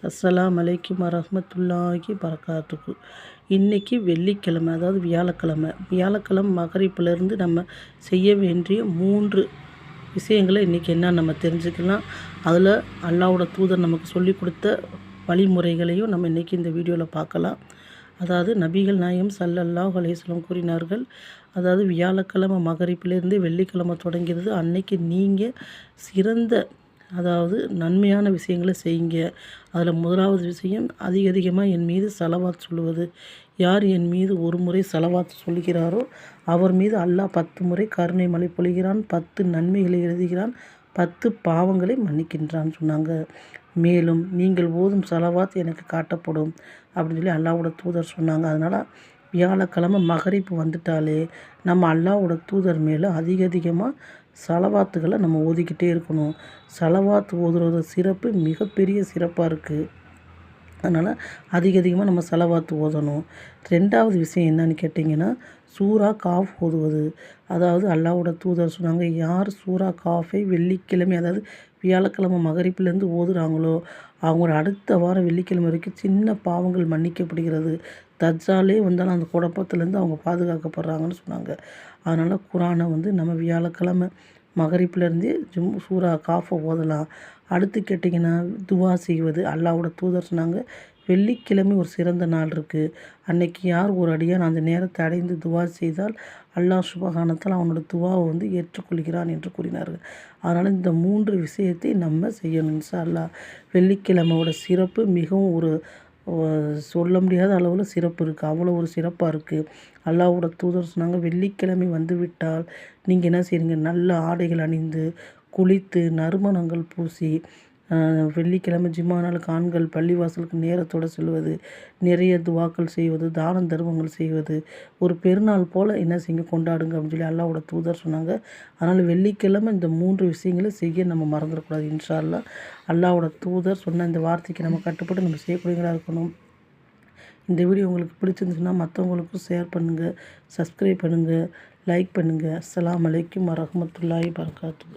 அஸ்ஸலாமு அலைக்கும் வரஹ்மத்துல்லாஹி பரக்காத்துக்கு. இன்றைக்கி வெள்ளிக்கிழமை, அதாவது வியாழக்கிழமை மகரிப்பிலேருந்து நம்ம செய்ய வேண்டிய 3 விஷயங்களை இன்றைக்கி என்ன நம்ம தெரிஞ்சுக்கலாம். அதில் அல்லாஹ்வோட தூதர் நமக்கு சொல்லி கொடுத்த வழிமுறைகளையும் நம்ம இன்றைக்கி இந்த வீடியோவில் பார்க்கலாம். அதாவது நபிகள் நாயகம் ஸல்லல்லாஹு அலைஹி வஸல்லம் கூறினார்கள், அதாவது வியாழக்கிழமை மகரிப்பிலேருந்து வெள்ளிக்கிழமை தொடங்கிறது. அன்னைக்கு நீங்கள் சிறந்த, அதாவது நன்மையான விஷயங்களை செய்யுங்க. அதில் முதலாவது விஷயம், அதிகமாக என் மீது ஸலவாத் சொல்லுவது. யார் என் மீது ஒரு முறை ஸலவாத் சொல்கிறாரோ அவர் மீது அல்லாஹ் 10 முறை கருணை மழை பொழிகிறான், 10 நன்மைகளை எழுதுகிறான், 10 பாவங்களை மன்னிக்கின்றான்னு சொன்னாங்க. மேலும் நீங்கள் ஓதும் ஸலவாத் எனக்கு காட்டப்படும் அப்படின்னு சொல்லி அல்லாஹ்வோட தூதர் சொன்னாங்க. அதனால் வியாழக்கிழமை மகரிப்பு வந்துட்டாலே நம்ம அல்லாஹ்வோட தூதர் மேலே அதிகமாக ஸலவாத்துகளை நம்ம ஓதிக்கிட்டே இருக்கணும். ஸலவாத் ஓதுறது சிறப்பு மிகப்பெரிய சிறப்பாக இருக்குது. அதனால் அதிகமாக நம்ம ஸலவாத் ஓதணும். 2வது விஷயம் என்னன்னு கேட்டிங்கன்னா, சூரா காஃப் ஓதுவது. அதாவது அல்லாஹ்வோட தூதர் சொன்னாங்க, யார் சூரா காஃபை வெள்ளிக்கிழமை, அதாவது வியாழக்கிழமை மகரிப்பிலேருந்து ஓதுறாங்களோ அவங்களோட அடுத்த வாரம் வெள்ளிக்கிழமை வரைக்கும் சின்ன பாவங்கள் மன்னிக்கப்படுகிறது. தஜ்ஜாலே வந்தாலும் அந்த குழப்பத்துலேருந்து அவங்க பாதுகாக்கப்படுறாங்கன்னு சொன்னாங்க. அதனால் குரானை நம்ம வியாழக்கிழமை மகரிப்பிலேருந்தே சூரா காஃபை ஓதலாம். அடுத்து கேட்டிங்கன்னா, துவா செய்வது. அல்லாஹ்வோட தூதர் சொன்னாங்க, வெள்ளிக்கிழமை ஒரு சிறந்த நாள் இருக்குது. அன்னைக்கு யார் ஒரு அடியான் அந்த நேரத்தை அடைந்து துவா செய்தால் அல்லாஹ் சுப்ஹானஹு அவனோட துவாவை ஏற்றுக்கொள்கிறான் என்று கூறினார்கள். அதனால் இந்த 3 விஷயத்தை நம்ம செய்யணும் இன்ஷா அல்லாஹ். வெள்ளிக்கிழமையோட சிறப்பு மிகவும் ஒரு சொல்ல முடியாத அளவில் சிறப்பு இருக்குது. அவ்வளோ ஒரு சிறப்பாக இருக்குது. அல்லாஹ்வோட தூதர் சொன்னாங்க, வெள்ளிக்கிழமை வந்துவிட்டால் நீங்கள் என்ன செய்யுங்க, நல்ல ஆடைகள் அணிந்து குளித்து நறுமணங்கள் பூசி, வெள்ளிக்கிழமை ஜும்மா நாளுக்கு ஆண்கள் பள்ளிவாசலுக்கு நேரத்தோடு செல்வது, நிறைய துவாக்கள் செய்வது, தான தர்மங்கள் செய்வது, ஒரு பெருநாள் போல் என்ன செய்யுங்க, கொண்டாடுங்க அப்படின்னு சொல்லி அல்லாஹ்வோட தூதர் சொன்னாங்க. அதனால் வெள்ளிக்கிழமை இந்த 3 விஷயங்களை செய்ய நம்ம மறந்துடக்கூடாது இன்ஷா அல்லாஹ். அல்லாஹ்வோட தூதர் சொன்ன இந்த வார்த்தைக்கு நம்ம கட்டுப்பட்டு நம்ம செய்யக்கூடியவங்களாக இருக்கணும். இந்த வீடியோ உங்களுக்கு பிடிச்சிருந்துச்சுன்னா மற்றவங்களுக்கும் ஷேர் பண்ணுங்கள், சப்ஸ்கிரைப் பண்ணுங்கள், லைக் பண்ணுங்கள். அஸ்ஸலாமு அலைக்கும் வரஹ்மத்துல்லாஹி பரக்காத்துஹு.